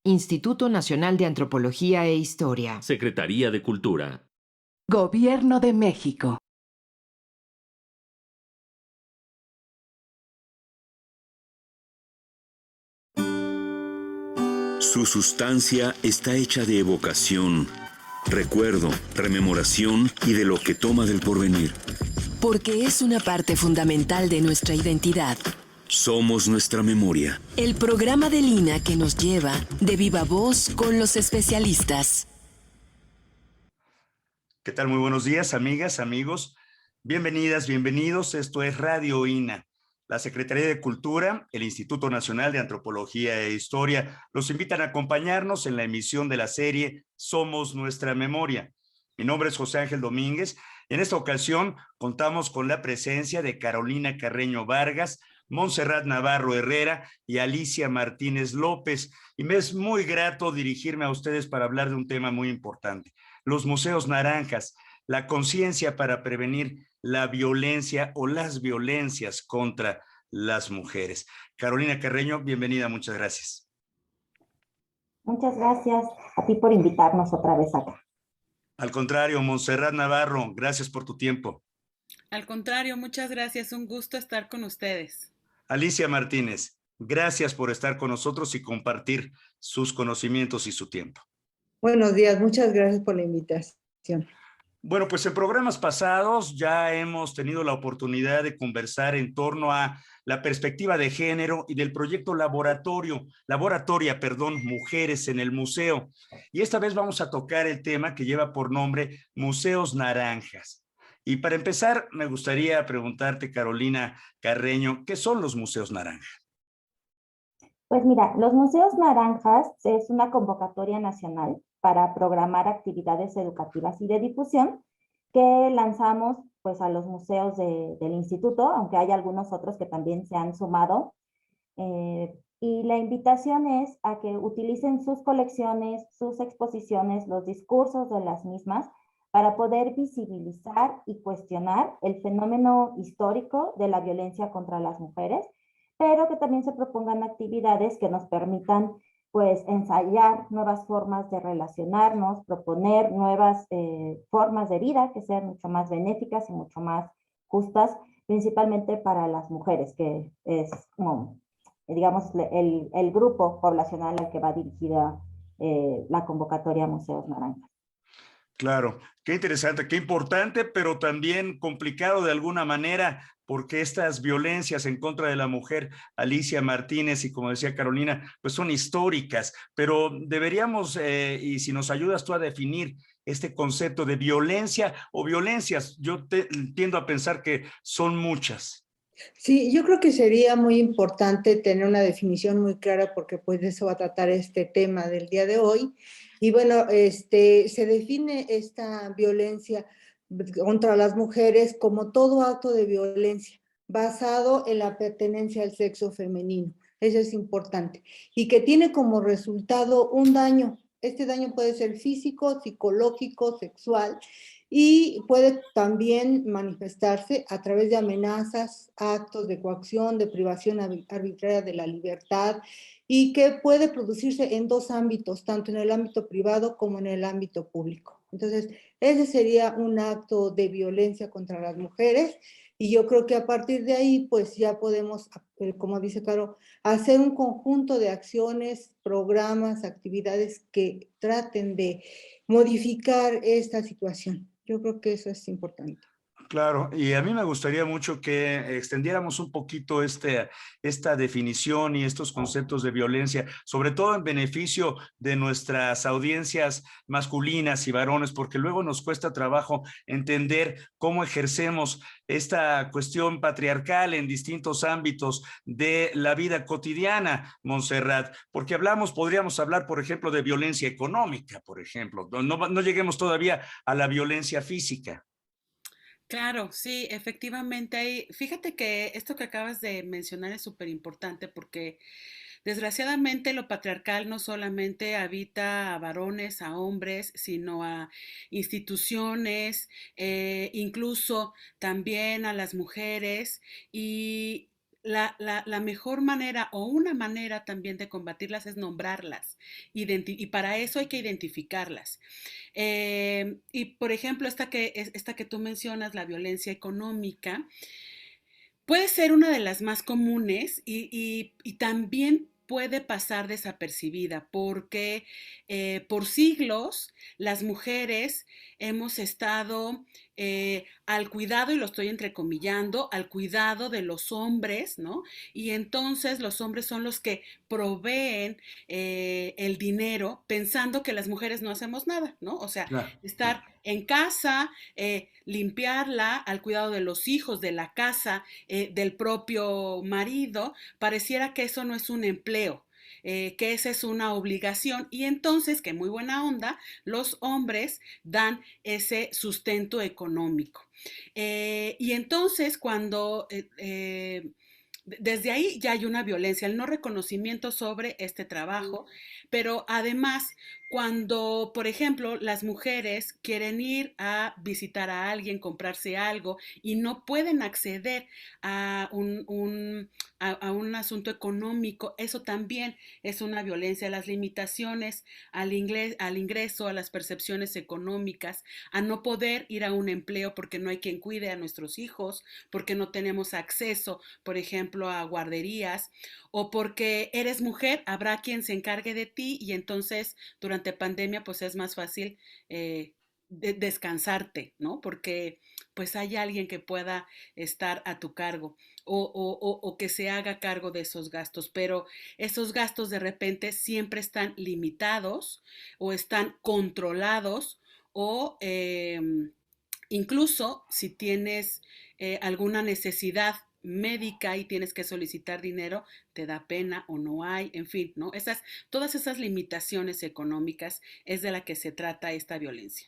Instituto Nacional de Antropología e Historia. Secretaría de Cultura. Gobierno de México. Su sustancia está hecha de evocación, recuerdo, rememoración y de lo que toma del porvenir. Porque es una parte fundamental de nuestra identidad. Somos nuestra memoria. El programa de Lina que nos lleva de viva voz con los especialistas. ¿Qué tal? Muy buenos días, amigas, amigos. Bienvenidas, bienvenidos. Esto es Radio INA. La Secretaría de Cultura, el Instituto Nacional de Antropología e Historia, los invitan a acompañarnos en la emisión de la serie Somos Nuestra Memoria. Mi nombre es José Ángel Domínguez. En esta ocasión contamos con la presencia de Carolina Carreño Vargas, Montserrat Navarro Herrera y Alicia Martínez López. Y me es muy grato dirigirme a ustedes para hablar de un tema muy importante: los museos naranjas, la conciencia para prevenir la violencia o las violencias contra las mujeres. Carolina Carreño, bienvenida, muchas gracias. Muchas gracias a ti por invitarnos otra vez acá. Al contrario, Montserrat Navarro, gracias por tu tiempo. Al contrario, muchas gracias, un gusto estar con ustedes. Alicia Martínez, gracias por estar con nosotros y compartir sus conocimientos y su tiempo. Buenos días, muchas gracias por la invitación. Bueno, pues en programas pasados ya hemos tenido la oportunidad de conversar en torno a la perspectiva de género y del proyecto Laboratoria, Mujeres en el Museo. Y esta vez vamos a tocar el tema que lleva por nombre Museos Naranjas. Y para empezar, me gustaría preguntarte, Carolina Carreño, ¿qué son los Museos Naranjas? Pues mira, los Museos Naranjas es una convocatoria nacional para programar actividades educativas y de difusión que lanzamos pues a los museos del instituto, aunque hay algunos otros que también se han sumado. Y la invitación es a que utilicen sus colecciones, sus exposiciones, los discursos de las mismas para poder visibilizar y cuestionar el fenómeno histórico de la violencia contra las mujeres, pero que también se propongan actividades que nos permitan pues ensayar nuevas formas de relacionarnos, proponer nuevas formas de vida que sean mucho más benéficas y mucho más justas, principalmente para las mujeres, que es como, digamos, el grupo poblacional al que va dirigida la convocatoria Museos Naranjas. Claro, qué interesante, qué importante, pero también complicado de alguna manera, porque estas violencias en contra de la mujer, Alicia Martínez y como decía Carolina, pues son históricas, pero deberíamos, y si nos ayudas tú a definir este concepto de violencia o violencias, yo tiendo a pensar que son muchas. Sí, yo creo que sería muy importante tener una definición muy clara porque pues de eso va a tratar este tema del día de hoy. Y bueno, se define esta violencia contra las mujeres como todo acto de violencia basado en la pertenencia al sexo femenino. Eso es importante. Y que tiene como resultado un daño. Este daño puede ser físico, psicológico, sexual, y puede también manifestarse a través de amenazas, actos de coacción, de privación arbitraria de la libertad, y que puede producirse en dos ámbitos, tanto en el ámbito privado como en el ámbito público. Entonces, ese sería un acto de violencia contra las mujeres, y yo creo que a partir de ahí, pues ya podemos, como dice Caro, hacer un conjunto de acciones, programas, actividades que traten de modificar esta situación. Yo creo que eso es importante. Claro, y a mí me gustaría mucho que extendiéramos un poquito esta definición y estos conceptos de violencia, sobre todo en beneficio de nuestras audiencias masculinas y varones, porque luego nos cuesta trabajo entender cómo ejercemos esta cuestión patriarcal en distintos ámbitos de la vida cotidiana, Montserrat, porque podríamos hablar, por ejemplo, de violencia económica, por ejemplo, no lleguemos todavía a la violencia física. Claro, sí, efectivamente fíjate que esto que acabas de mencionar es súper importante porque desgraciadamente lo patriarcal no solamente habita a varones, a hombres, sino a instituciones, incluso también a las mujeres y la mejor manera o una manera también de combatirlas es nombrarlas y para eso hay que identificarlas. Y por ejemplo, esta que tú mencionas, la violencia económica, puede ser una de las más comunes y también puede pasar desapercibida porque por siglos las mujeres hemos estado al cuidado, y lo estoy entrecomillando, al cuidado de los hombres, ¿no? Y entonces los hombres son los que proveen el dinero pensando que las mujeres no hacemos nada, ¿no? O sea, Claro, estar claro. en casa, limpiarla, al cuidado de los hijos, de la casa, del propio marido, pareciera que eso no es un empleo. Que esa es una obligación y entonces, que muy buena onda, los hombres dan ese sustento económico. Y entonces cuando desde ahí ya hay una violencia, el no reconocimiento sobre este trabajo, pero además cuando, por ejemplo, las mujeres quieren ir a visitar a alguien, comprarse algo y no pueden acceder a a un asunto económico, eso también es una violencia. Las limitaciones al ingreso, a las percepciones económicas, a no poder ir a un empleo porque no hay quien cuide a nuestros hijos, porque no tenemos acceso, por ejemplo, a guarderías, o porque eres mujer, habrá quien se encargue de ti y entonces durante pandemia pues es más fácil descansarte, ¿no? Porque pues hay alguien que pueda estar a tu cargo o que se haga cargo de esos gastos, pero esos gastos de repente siempre están limitados o están controlados o incluso si tienes alguna necesidad médica y tienes que solicitar dinero, te da pena o no hay, en fin, ¿no? Todas esas limitaciones económicas es de la que se trata esta violencia.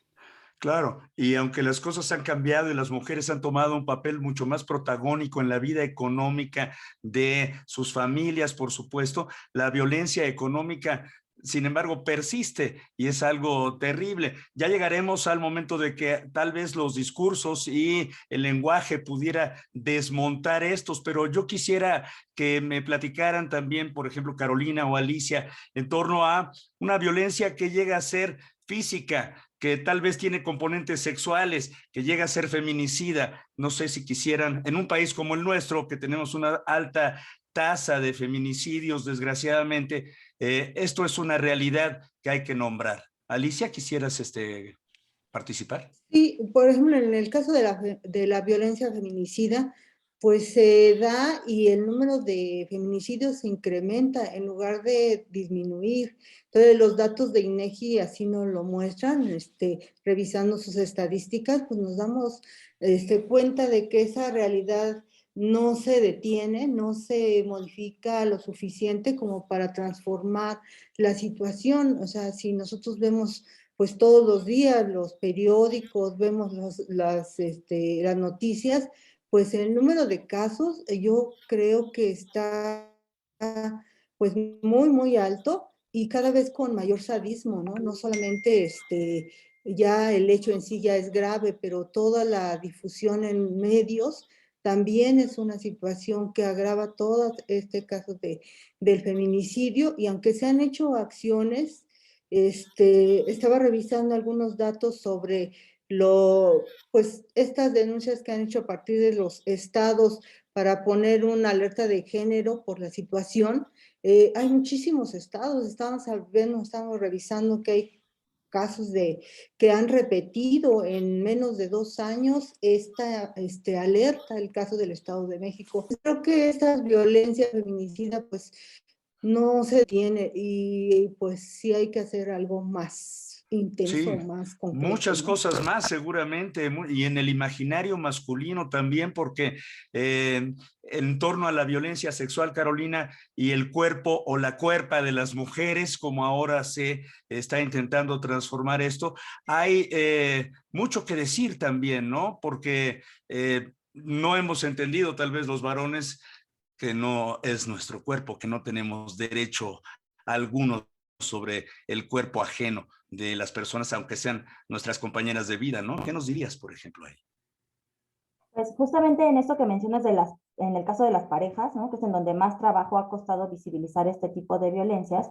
Claro, y aunque las cosas han cambiado y las mujeres han tomado un papel mucho más protagónico en la vida económica de sus familias, por supuesto, la violencia económica, sin embargo, persiste y es algo terrible. Ya llegaremos al momento de que tal vez los discursos y el lenguaje pudiera desmontar estos, pero yo quisiera que me platicaran también, por ejemplo, Carolina o Alicia, en torno a una violencia que llega a ser física, que tal vez tiene componentes sexuales, que llega a ser feminicida. No sé si quisieran, en un país como el nuestro, que tenemos una alta tasa de feminicidios, desgraciadamente, esto es una realidad que hay que nombrar. Alicia, ¿quisieras participar? Sí, por ejemplo, en el caso de la violencia feminicida, pues se da y el número de feminicidios se incrementa en lugar de disminuir. Entonces, los datos de INEGI así nos lo muestran, revisando sus estadísticas, pues nos damos cuenta de que esa realidad no se detiene, no se modifica lo suficiente como para transformar la situación. O sea, si nosotros vemos pues todos los días los periódicos, vemos las noticias, pues el número de casos yo creo que está pues muy, muy alto y cada vez con mayor sadismo, ¿no? No solamente ya el hecho en sí ya es grave, pero toda la difusión en medios también es una situación que agrava todo este caso del feminicidio y aunque se han hecho acciones, estaba revisando algunos datos sobre pues estas denuncias que han hecho a partir de los estados para poner una alerta de género por la situación. Hay muchísimos estados, estamos revisando que hay casos que han repetido en menos de 2 años esta alerta, el caso del Estado de México. Creo que esta violencia feminicida pues no se tiene y pues sí hay que hacer algo más intenso, Sí, más concreto, muchas ¿no? cosas más seguramente, y en el imaginario masculino también, porque en torno a la violencia sexual, Carolina, y el cuerpo o la cuerpa de las mujeres, como ahora se está intentando transformar esto, hay mucho que decir también, ¿no? Porque no hemos entendido tal vez los varones que no es nuestro cuerpo, que no tenemos derecho alguno sobre el cuerpo ajeno de las personas, aunque sean nuestras compañeras de vida, ¿no? ¿Qué nos dirías, por ejemplo, ahí? Pues justamente en esto que mencionas de las en el caso de las parejas, ¿no? Que es en donde más trabajo ha costado visibilizar este tipo de violencias,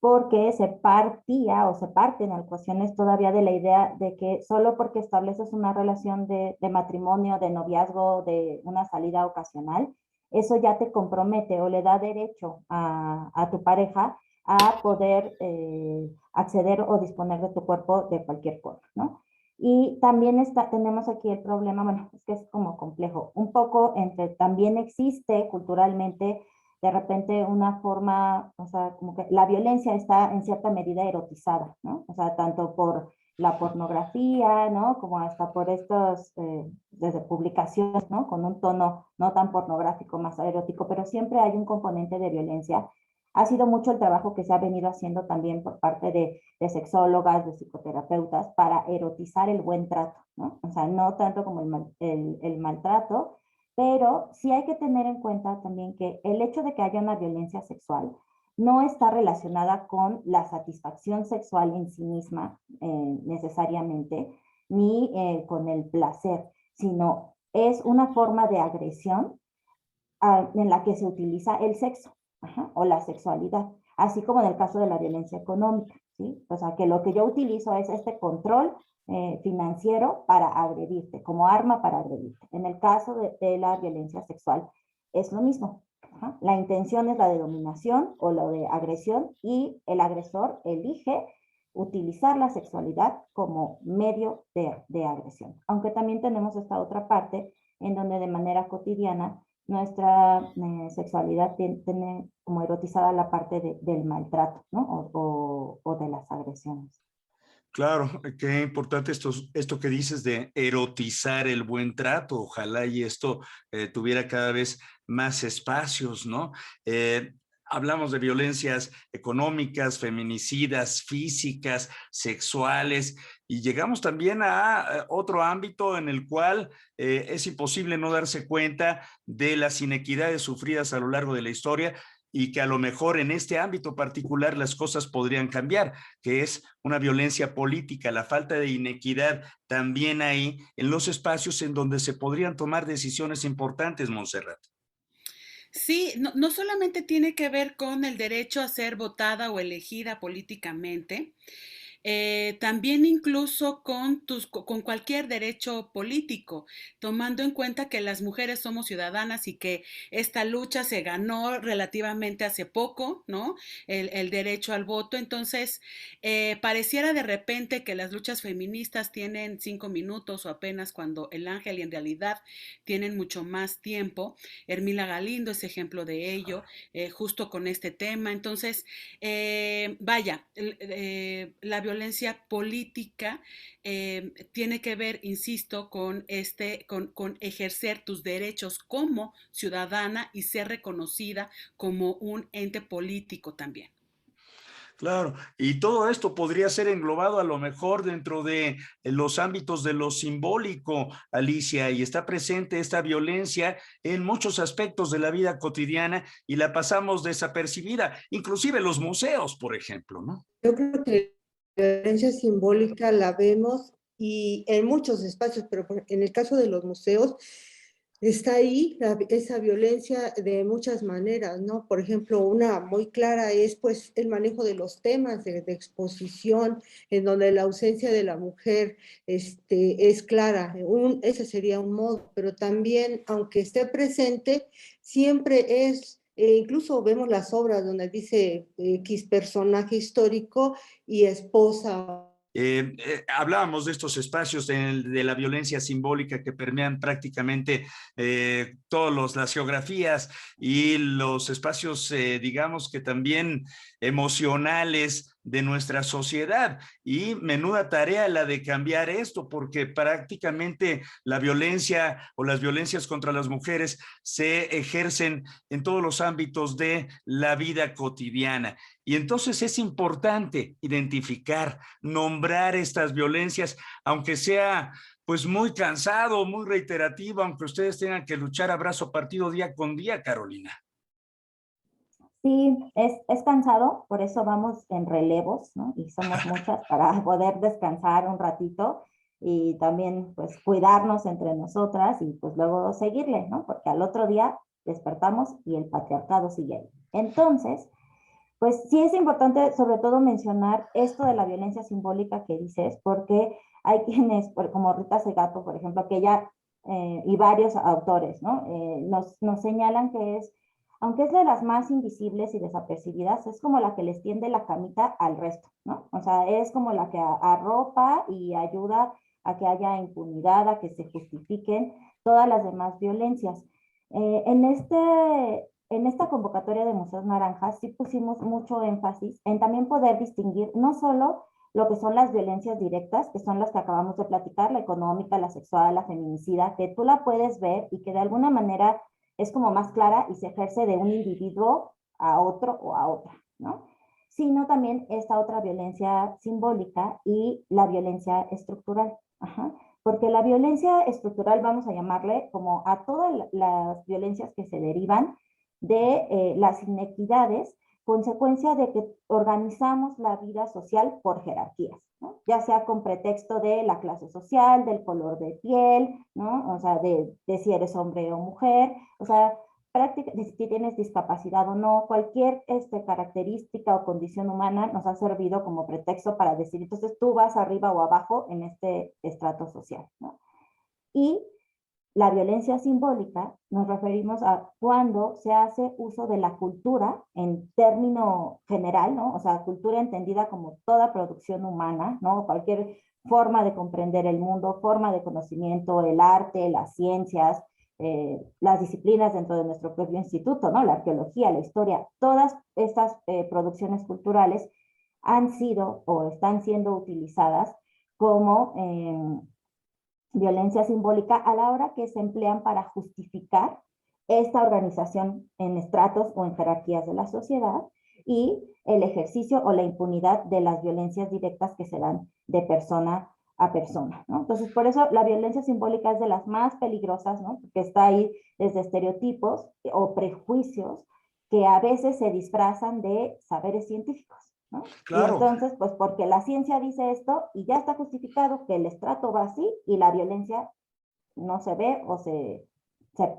porque se partía o se parten en ocasiones todavía de la idea de que solo porque estableces una relación de matrimonio, de noviazgo, de una salida ocasional, eso ya te compromete o le da derecho a tu pareja a poder acceder o disponer de tu cuerpo de cualquier forma, ¿no? Y también tenemos aquí el problema, bueno, es que es como complejo, un poco entre, también existe culturalmente de repente una forma, o sea, como que la violencia está en cierta medida erotizada, ¿no? O sea, tanto por la pornografía, ¿no? Como hasta por estos, desde publicaciones, ¿no? Con un tono no tan pornográfico, más erótico, pero siempre hay un componente de violencia. Ha sido mucho el trabajo que se ha venido haciendo también por parte de sexólogas, de psicoterapeutas, para erotizar el buen trato, ¿no? O sea, no tanto como el maltrato, pero sí hay que tener en cuenta también que el hecho de que haya una violencia sexual no está relacionada con la satisfacción sexual en sí misma necesariamente, ni con el placer, sino es una forma de agresión en la que se utiliza el sexo, ajá, o la sexualidad, así como en el caso de la violencia económica, ¿sí? O sea, que lo que yo utilizo es este control financiero para agredirte, como arma para agredirte. En el caso de la violencia sexual es lo mismo. Ajá. La intención es la de dominación o la de agresión y el agresor elige utilizar la sexualidad como medio de agresión. Aunque también tenemos esta otra parte en donde de manera cotidiana nuestra sexualidad tiene como erotizada la parte del maltrato, ¿no? O de las agresiones. Claro, qué importante esto que dices de erotizar el buen trato. Ojalá y esto tuviera cada vez más espacios, ¿no? Hablamos de violencias económicas, feminicidas, físicas, sexuales, y llegamos también a otro ámbito en el cual es imposible no darse cuenta de las inequidades sufridas a lo largo de la historia y que a lo mejor en este ámbito particular las cosas podrían cambiar, que es una violencia política, la falta de inequidad también ahí en los espacios en donde se podrían tomar decisiones importantes, Montserrat. Sí, no solamente tiene que ver con el derecho a ser votada o elegida políticamente, también incluso con cualquier derecho político, tomando en cuenta que las mujeres somos ciudadanas y que esta lucha se ganó relativamente hace poco, ¿no? El derecho al voto. Entonces, pareciera de repente que las luchas feministas tienen 5 minutos o apenas, cuando el ángel y en realidad tienen mucho más tiempo. Hermila Galindo es ejemplo de ello, justo con este tema. Entonces, vaya, la violencia política tiene que ver, insisto, con ejercer tus derechos como ciudadana y ser reconocida como un ente político también. Claro, y todo esto podría ser englobado a lo mejor dentro de los ámbitos de lo simbólico, Alicia, y está presente esta violencia en muchos aspectos de la vida cotidiana y la pasamos desapercibida, inclusive los museos, por ejemplo, ¿no? Yo creo que la violencia simbólica la vemos y en muchos espacios, pero en el caso de los museos está ahí esa violencia de muchas maneras, ¿no? Por ejemplo, una muy clara es pues el manejo de los temas de exposición, en donde la ausencia de la mujer es clara. Ese sería un modo, pero también, aunque esté presente, siempre es, incluso vemos las obras donde dice X personaje histórico y esposa. Hablábamos de estos espacios de la violencia simbólica que permean prácticamente todas las geografías y los espacios, digamos que también emocionales de nuestra sociedad. Y menuda tarea la de cambiar esto, porque prácticamente la violencia o las violencias contra las mujeres se ejercen en todos los ámbitos de la vida cotidiana. Y entonces es importante identificar, nombrar estas violencias, aunque sea pues muy cansado, muy reiterativo, aunque ustedes tengan que luchar a brazo partido día con día, Carolina. Sí, es cansado, por eso vamos en relevos, ¿no? Y somos muchas para poder descansar un ratito y también pues cuidarnos entre nosotras y pues luego seguirle, ¿no? Porque al otro día despertamos y el patriarcado sigue ahí. Entonces, pues sí es importante sobre todo mencionar esto de la violencia simbólica que dices, porque hay quienes, como Rita Segato, por ejemplo, que ella y varios autores, ¿no? Nos señalan que es, aunque es de las más invisibles y desapercibidas, es como la que les tiende la camita al resto, ¿no? O sea, es como la que arropa y ayuda a que haya impunidad, a que se justifiquen todas las demás violencias. En esta convocatoria de Museos Naranjas sí pusimos mucho énfasis en también poder distinguir no solo lo que son las violencias directas, que son las que acabamos de platicar, la económica, la sexual, la feminicida, que tú la puedes ver y que de alguna manera es como más clara y se ejerce de un individuo a otro o a otra, ¿no? Sino también esta otra violencia simbólica y la violencia estructural. Ajá. Porque la violencia estructural, vamos a llamarle como a todas las violencias que se derivan de las inequidades, consecuencia de que organizamos la vida social por jerarquías, ¿no? Ya sea con pretexto de la clase social, del color de piel, ¿no? O sea, de si eres hombre o mujer, o sea, de si tienes discapacidad o no, cualquier característica o condición humana nos ha servido como pretexto para decir, entonces tú vas arriba o abajo en este estrato social, ¿no? Y la violencia simbólica nos referimos a cuando se hace uso de la cultura en término general, ¿no? O sea, cultura entendida como toda producción humana, ¿no? Cualquier forma de comprender el mundo, forma de conocimiento, el arte, las ciencias, las disciplinas dentro de nuestro propio instituto, ¿no? La arqueología, la historia, todas estas producciones culturales han sido o están siendo utilizadas como violencia simbólica a la hora que se emplean para justificar esta organización en estratos o en jerarquías de la sociedad y el ejercicio o la impunidad de las violencias directas que se dan de persona a persona, ¿no? Entonces, por eso la violencia simbólica es de las más peligrosas, ¿no? Porque está ahí desde estereotipos o prejuicios que a veces se disfrazan de saberes científicos, ¿no? Y Claro. entonces, pues porque la ciencia dice esto y ya está justificado que el estrato va así y la violencia no se ve o se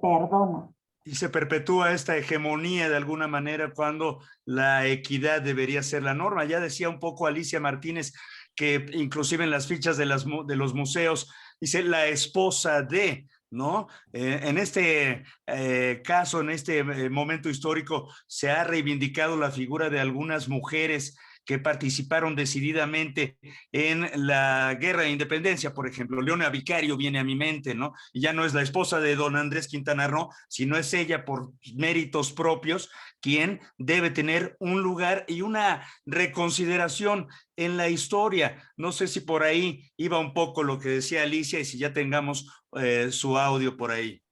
perdona. Y se perpetúa esta hegemonía de alguna manera cuando la equidad debería ser la norma. Ya decía un poco Alicia Martínez que inclusive en las fichas de los museos dice la esposa de, ¿no? En este caso, en este momento histórico, se ha reivindicado la figura de algunas mujeres que participaron decididamente en la guerra de independencia, por ejemplo. Leona Vicario viene a mi mente, ¿no? Y ya no es la esposa de don Andrés Quintana Roo, sino es ella por méritos propios quien debe tener un lugar y una reconsideración en la historia. No sé si por ahí iba un poco lo que decía Alicia y si ya tengamos su audio por ahí.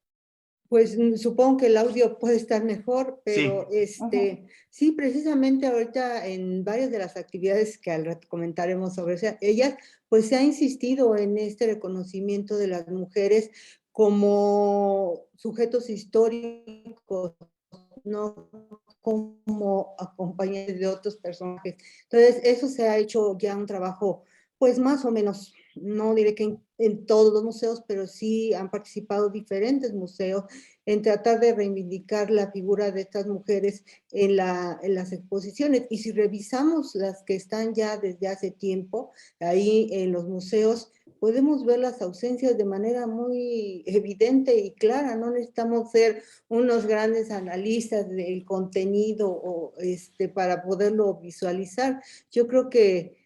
Pues supongo que el audio puede estar mejor, pero Sí. sí, precisamente ahorita en varias de las actividades que al rato comentaremos sobre ellas, pues se ha insistido en este reconocimiento de las mujeres como sujetos históricos, no como acompañantes de otros personajes. Entonces, eso se ha hecho ya un trabajo, pues más o menos, no diré que en todos los museos, pero sí han participado diferentes museos en tratar de reivindicar la figura de estas mujeres en las exposiciones. Y si revisamos las que están ya desde hace tiempo ahí en los museos, podemos ver las ausencias de manera muy evidente y clara. No necesitamos ser unos grandes analistas del contenido o para poderlo visualizar. Yo creo que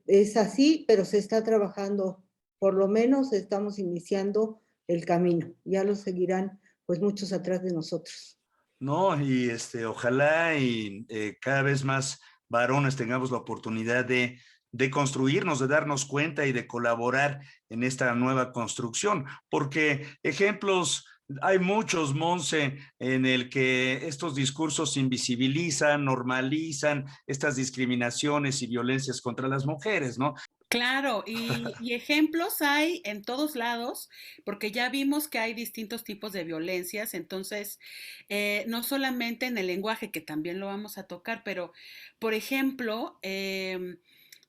es así, pero se está trabajando, por lo menos estamos iniciando el camino. Ya lo seguirán pues muchos atrás de nosotros. No, y ojalá y cada vez más varones tengamos la oportunidad de construirnos, de darnos cuenta y de colaborar en esta nueva construcción, porque ejemplos hay muchos, Monse, en el que estos discursos invisibilizan, normalizan estas discriminaciones y violencias contra las mujeres, ¿no? Claro, y ejemplos hay en todos lados, porque ya vimos que hay distintos tipos de violencias, entonces, no solamente en el lenguaje, que también lo vamos a tocar, pero, por ejemplo,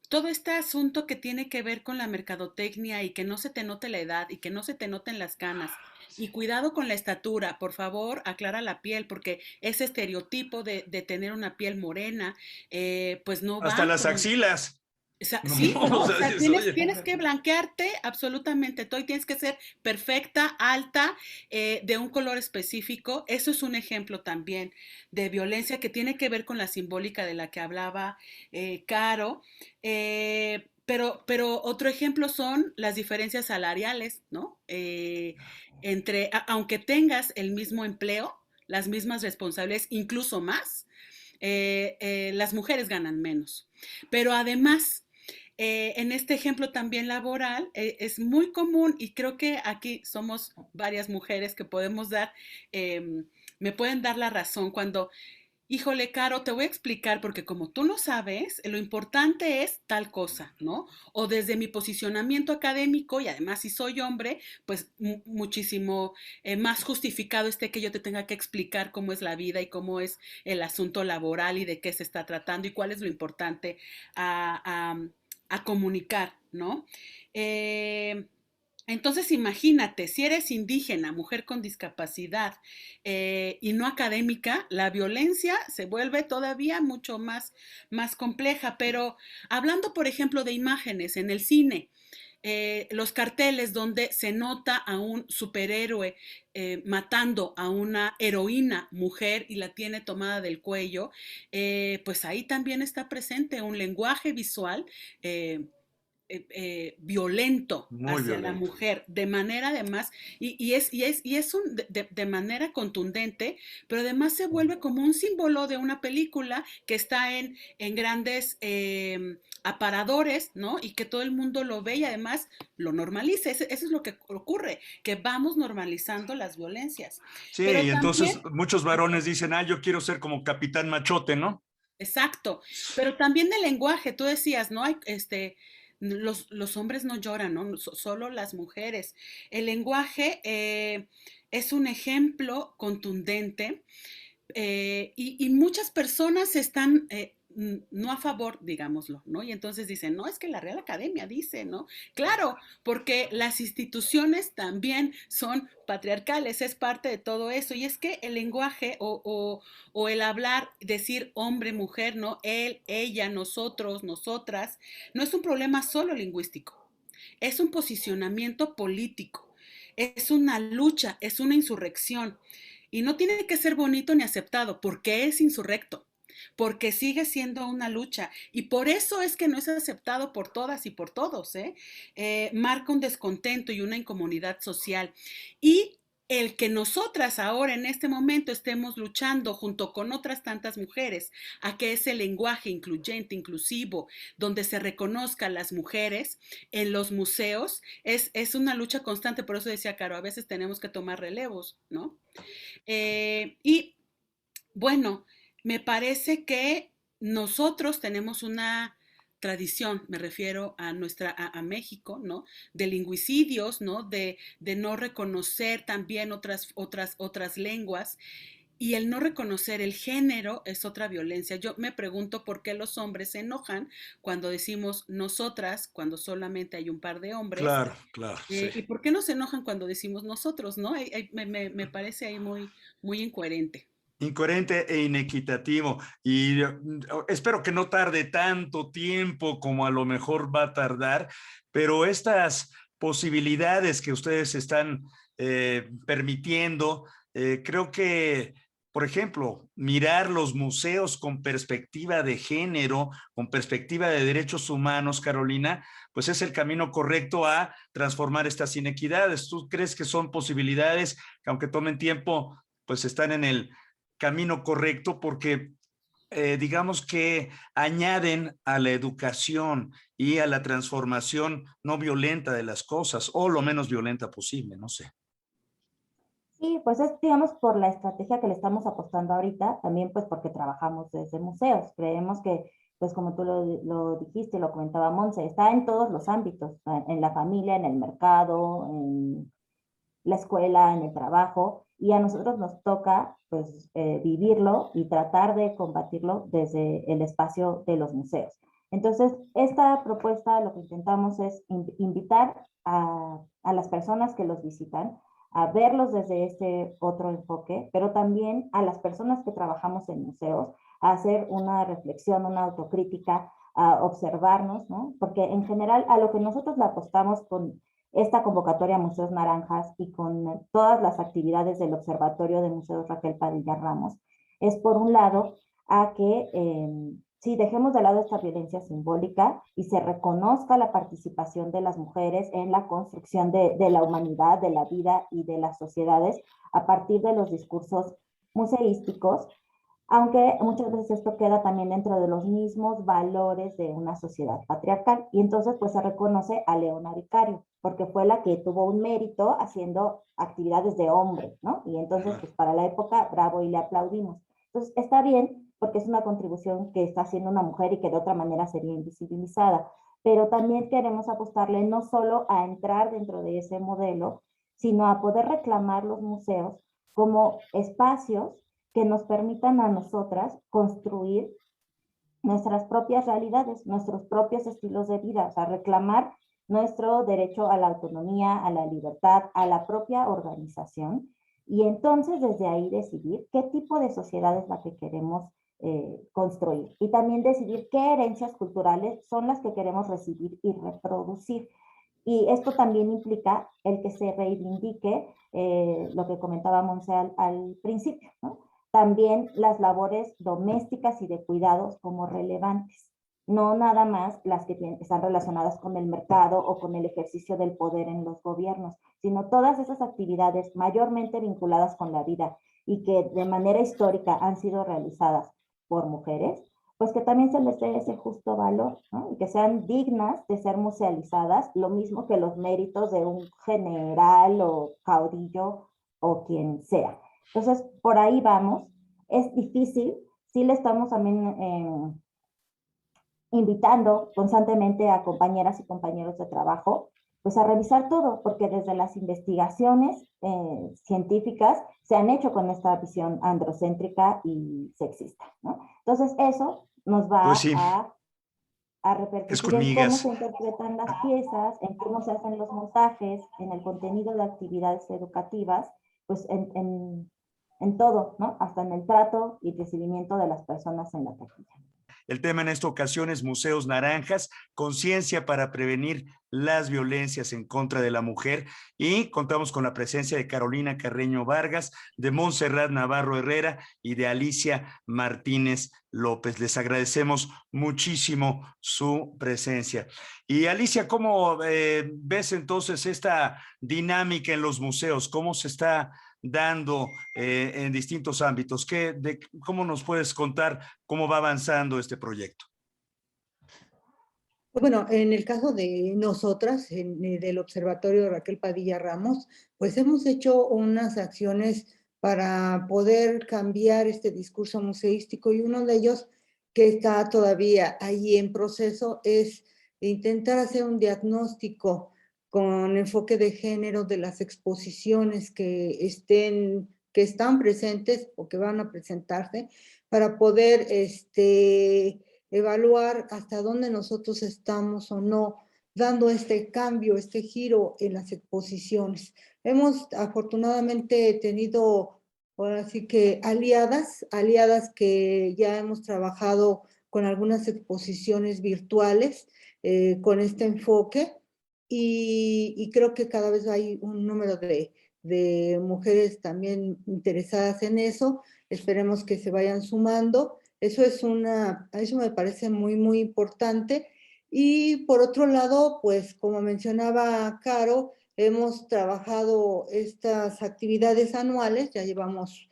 todo este asunto que tiene que ver con la mercadotecnia y que no se te note la edad y que no se te noten las canas, Y cuidado con la estatura, por favor, aclara la piel, porque ese estereotipo de tener una piel morena, pues no Hasta va las con... axilas. O No, sí, ¿no? o O sea, sea, dices, oye, tienes que blanquearte absolutamente todo y tienes que ser perfecta, alta, de un color específico. Eso es un ejemplo también de violencia que tiene que ver con la simbólica de la que hablaba Caro. Pero otro ejemplo son las diferencias salariales, ¿no? Aunque tengas el mismo empleo, las mismas responsabilidades, incluso más, las mujeres ganan menos. Pero además, en este ejemplo también laboral, es muy común y creo que aquí somos varias mujeres que podemos me pueden dar la razón cuando, híjole, Caro, te voy a explicar porque como tú no sabes, lo importante es tal cosa, ¿no? O desde mi posicionamiento académico y además si soy hombre, pues muchísimo más justificado esté que yo te tenga que explicar cómo es la vida y cómo es el asunto laboral y de qué se está tratando y cuál es lo importante a, a comunicar, ¿no? Eh, entonces, imagínate, si eres indígena, mujer con discapacidad y no académica, la violencia se vuelve todavía mucho más compleja. Pero hablando, por ejemplo, de imágenes en el cine, los carteles donde se nota a un superhéroe matando a una heroína mujer y la tiene tomada del cuello, pues ahí también está presente un lenguaje visual violento muy hacia la violento. mujer, de manera además, de manera contundente, pero además se vuelve como un símbolo de una película que está en grandes aparadores, ¿no? Y que todo el mundo lo ve y además lo normaliza. Eso es lo que ocurre, que vamos normalizando las violencias. Sí, Pero y entonces también, muchos varones dicen, ah, yo quiero ser como Capitán Machote, ¿no? exacto, pero también el lenguaje, tú decías, ¿no? Hay, los hombres no lloran, ¿no? Solo las mujeres. El lenguaje es un ejemplo contundente y muchas personas están no a favor, digámoslo, ¿no? Y entonces dicen, no, es que la Real Academia dice, ¿no? Claro, porque las instituciones también son patriarcales, es parte de todo eso. Y es que el lenguaje o el hablar, decir hombre, mujer, ¿no? Él, ella, nosotros, nosotras, no es un problema solo lingüístico, es un posicionamiento político, es una lucha, es una insurrección. Y no tiene que ser bonito ni aceptado, porque es insurrecto, porque sigue siendo una lucha. Y por eso es que no es aceptado por todas y por todos, ¿eh? Marca un descontento y una incomodidad social. Y el que nosotras ahora en este momento estemos luchando junto con otras tantas mujeres a que ese lenguaje incluyente, inclusivo, donde se reconozca a las mujeres en los museos, es una lucha constante. Por eso decía Caro, a veces tenemos que tomar relevos, ¿no? Y bueno, me parece que nosotros tenemos una tradición, me refiero a a México, ¿no? De lingüicidios, ¿no? De no reconocer también otras lenguas. Y el no reconocer el género es otra violencia. Yo me pregunto por qué los hombres se enojan cuando decimos nosotras, cuando solamente hay un par de hombres, Claro, claro, sí. y por qué no se enojan cuando decimos nosotros, ¿no? Me parece ahí muy incoherente. Incoherente e inequitativo. Y espero que no tarde tanto tiempo como a lo mejor va a tardar, pero estas posibilidades que ustedes están permitiendo, creo que, por ejemplo, mirar los museos con perspectiva de género, con perspectiva de derechos humanos, Carolina, pues es el camino correcto a transformar estas inequidades. ¿Tú crees que son posibilidades que, aunque tomen tiempo, pues están en el camino correcto porque digamos que añaden a la educación y a la transformación no violenta de las cosas o lo menos violenta posible, no sé? Sí, pues es, digamos, por la estrategia que le estamos apostando ahorita, también pues porque trabajamos desde museos. Creemos que, pues como tú lo dijiste, lo comentaba Monse, está en todos los ámbitos, en la familia, en el mercado, en la escuela, en el trabajo, y a nosotros nos toca pues vivirlo y tratar de combatirlo desde el espacio de los museos. Entonces, esta propuesta lo que intentamos es invitar a las personas que los visitan a verlos desde este otro enfoque, pero también a las personas que trabajamos en museos, a hacer una reflexión, una autocrítica, a observarnos, ¿no? Porque en general a lo que nosotros le apostamos con esta convocatoria Museos Naranjas y con todas las actividades del Observatorio de Museos Raquel Padilla Ramos, es por un lado a que sí, dejemos de lado esta violencia simbólica y se reconozca la participación de las mujeres en la construcción de la humanidad, de la vida y de las sociedades a partir de los discursos museísticos, aunque muchas veces esto queda también dentro de los mismos valores de una sociedad patriarcal. Y entonces pues se reconoce a Leona Vicario, porque fue la que tuvo un mérito haciendo actividades de hombre, ¿no? Y entonces pues para la época, bravo y le aplaudimos. Entonces está bien, porque es una contribución que está haciendo una mujer y que de otra manera sería invisibilizada, pero también queremos apostarle no solo a entrar dentro de ese modelo, sino a poder reclamar los museos como espacios que nos permitan a nosotras construir nuestras propias realidades, nuestros propios estilos de vida, o sea, reclamar nuestro derecho a la autonomía, a la libertad, a la propia organización, y entonces desde ahí decidir qué tipo de sociedad es la que queremos construir, y también decidir qué herencias culturales son las que queremos recibir y reproducir. Y esto también implica el que se reivindique lo que comentaba Monse al principio, ¿no? También las labores domésticas y de cuidados como relevantes, no nada más las que están relacionadas con el mercado o con el ejercicio del poder en los gobiernos, sino todas esas actividades mayormente vinculadas con la vida y que de manera histórica han sido realizadas por mujeres, pues que también se les dé ese justo valor, ¿no? Y que sean dignas de ser musealizadas, lo mismo que los méritos de un general o caudillo o quien sea. Entonces, por ahí vamos. Es difícil, sí le estamos también invitando constantemente a compañeras y compañeros de trabajo, pues a revisar todo, porque desde las investigaciones científicas se han hecho con esta visión androcéntrica y sexista, ¿no? Entonces, eso nos va Pues sí, a es repercutir con en cómo se migas. interpretan las piezas, en cómo se hacen los montajes, en el contenido de actividades educativas, pues en todo, ¿no? Hasta en el trato y recibimiento de las personas en la taquilla. El tema en esta ocasión es Museos Naranjas, conciencia para prevenir las violencias en contra de la mujer, y contamos con la presencia de Carolina Carreño Vargas, de Montserrat Navarro Herrera y de Alicia Martínez López. Les agradecemos muchísimo su presencia. Y Alicia, ¿cómo ves entonces esta dinámica en los museos? ¿Cómo se está dando en distintos ámbitos? ¿Cómo nos puedes contar cómo va avanzando este proyecto? Bueno, en el caso de nosotras, del Observatorio Raquel Padilla Ramos, pues hemos hecho unas acciones para poder cambiar este discurso museístico, y uno de ellos que está todavía ahí en proceso es intentar hacer un diagnóstico con enfoque de género de las exposiciones que están presentes o que van a presentarse, para poder evaluar hasta dónde nosotros estamos o no dando este cambio, este giro en las exposiciones. Hemos afortunadamente tenido, ahora sí que aliadas que ya hemos trabajado con algunas exposiciones virtuales con este enfoque, y creo que cada vez hay un número de mujeres también interesadas en eso. Esperemos que se vayan sumando. Eso me parece muy, muy importante. Y por otro lado, pues como mencionaba Caro, hemos trabajado estas actividades anuales, ya llevamos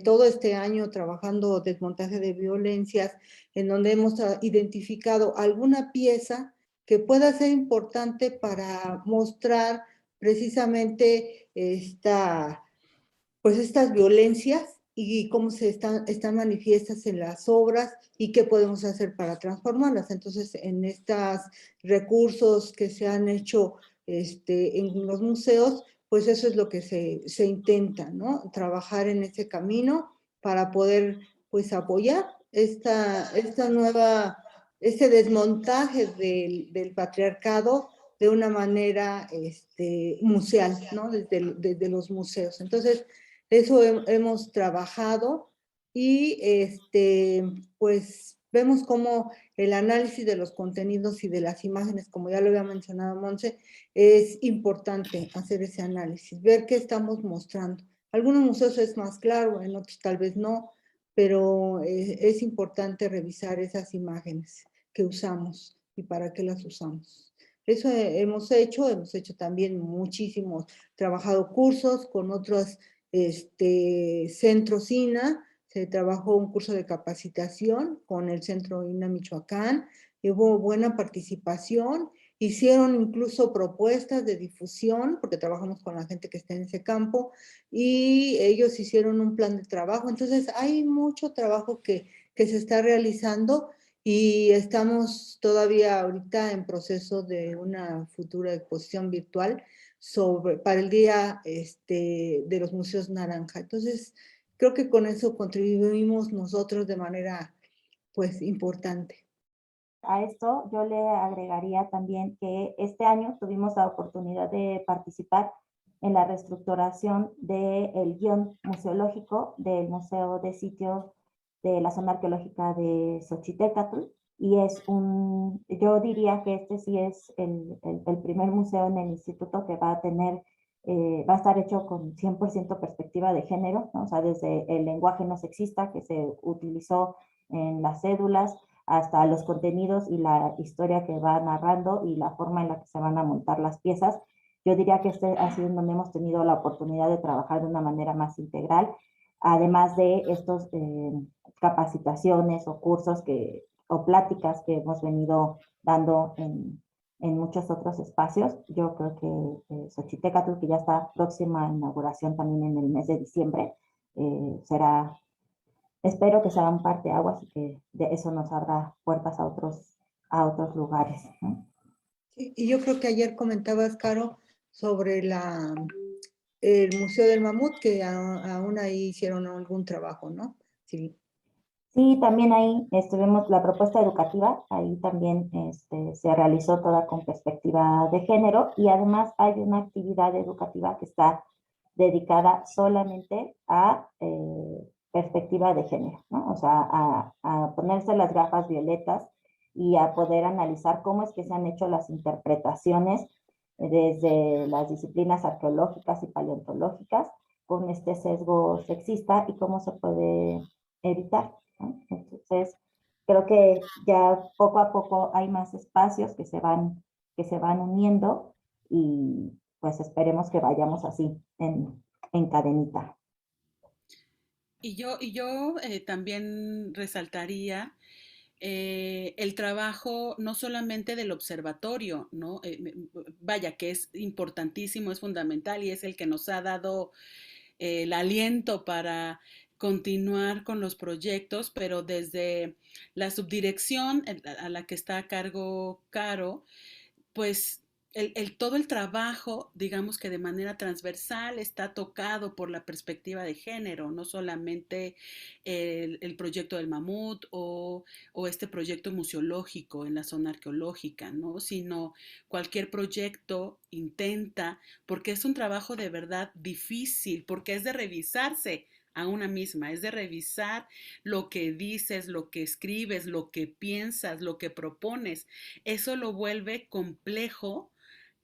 todo este año trabajando desmontaje de violencias, en donde hemos identificado alguna pieza que pueda ser importante para mostrar precisamente pues estas violencias y cómo están manifiestas en las obras y qué podemos hacer para transformarlas. Entonces, en estos recursos que se han hecho en los museos, pues eso es lo que se intenta, ¿no? Trabajar en ese camino para poder, pues, apoyar este desmontaje del patriarcado de una manera museal, ¿no? Desde los museos. Entonces, eso hemos trabajado y pues vemos cómo el análisis de los contenidos y de las imágenes, como ya lo había mencionado Monse, es importante hacer ese análisis, ver qué estamos mostrando. Algunos museos es más claro, en otros tal vez no, pero es importante revisar esas imágenes que usamos y para qué las usamos. Eso hemos hecho también muchísimos, trabajado cursos con otros centros INA, se trabajó un curso de capacitación con el Centro INA Michoacán, hubo buena participación, hicieron incluso propuestas de difusión, porque trabajamos con la gente que está en ese campo, y ellos hicieron un plan de trabajo. Entonces, hay mucho trabajo que se está realizando y estamos todavía ahorita en proceso de una futura exposición virtual para el Día de los Museos Naranja. Entonces, creo que con eso contribuimos nosotros de manera, pues, importante. A esto yo le agregaría también que este año tuvimos la oportunidad de participar en la reestructuración del guión museológico del Museo de Sitio de la Zona Arqueológica de Xochitecatl, y yo diría que este sí es el primer museo en el instituto que va a tener, va a estar hecho con 100% perspectiva de género, ¿no? O sea, desde el lenguaje no sexista que se utilizó en las cédulas, hasta los contenidos y la historia que va narrando y la forma en la que se van a montar las piezas. Yo diría que este ha sido donde hemos tenido la oportunidad de trabajar de una manera más integral, además de estos capacitaciones o cursos o pláticas que hemos venido dando en muchos otros espacios. Yo creo que Xochitecatl, que ya está próxima a inauguración también en el mes de diciembre, será... Espero que sea un parteaguas y que de eso nos abra puertas a otros lugares, ¿no? Sí, y yo creo que ayer comentabas, Caro, sobre el Museo del Mamut, que aún ahí hicieron algún trabajo, ¿no? Sí. Sí, también ahí estuvimos la propuesta educativa, ahí también se realizó toda con perspectiva de género, y además hay una actividad educativa que está dedicada solamente a perspectiva de género, ¿no? O sea, a ponerse las gafas violetas y a poder analizar cómo es que se han hecho las interpretaciones desde las disciplinas arqueológicas y paleontológicas con este sesgo sexista y cómo se puede evitar, ¿no? Entonces, creo que ya poco a poco hay más espacios que se van uniendo, y pues esperemos que vayamos así en cadenita. Y yo también resaltaría el trabajo no solamente del observatorio, ¿no? Vaya, que es importantísimo, es fundamental y es el que nos ha dado el aliento para continuar con los proyectos, pero desde la subdirección a la que está a cargo Caro, pues todo el trabajo, digamos que de manera transversal, está tocado por la perspectiva de género, no solamente el proyecto del mamut o este proyecto museológico en la zona arqueológica, ¿no? Sino cualquier proyecto intenta, porque es un trabajo de verdad difícil, porque es de revisarse a una misma, es de revisar lo que dices, lo que escribes, lo que piensas, lo que propones. Eso lo vuelve complejo,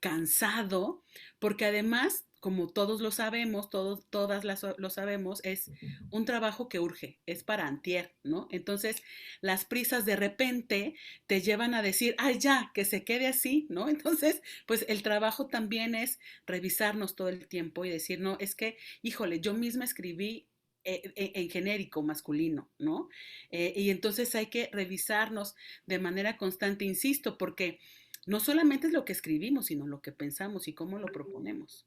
cansado, porque además, como todos lo sabemos, lo sabemos, es un trabajo que urge, es para antier, ¿no? Entonces, las prisas de repente te llevan a decir, ay, ya, que se quede así, ¿no? Entonces, pues el trabajo también es revisarnos todo el tiempo y decir, no, es que, híjole, yo misma escribí en genérico masculino, ¿no? Y entonces hay que revisarnos de manera constante, insisto, porque no solamente es lo que escribimos, sino lo que pensamos y cómo lo proponemos.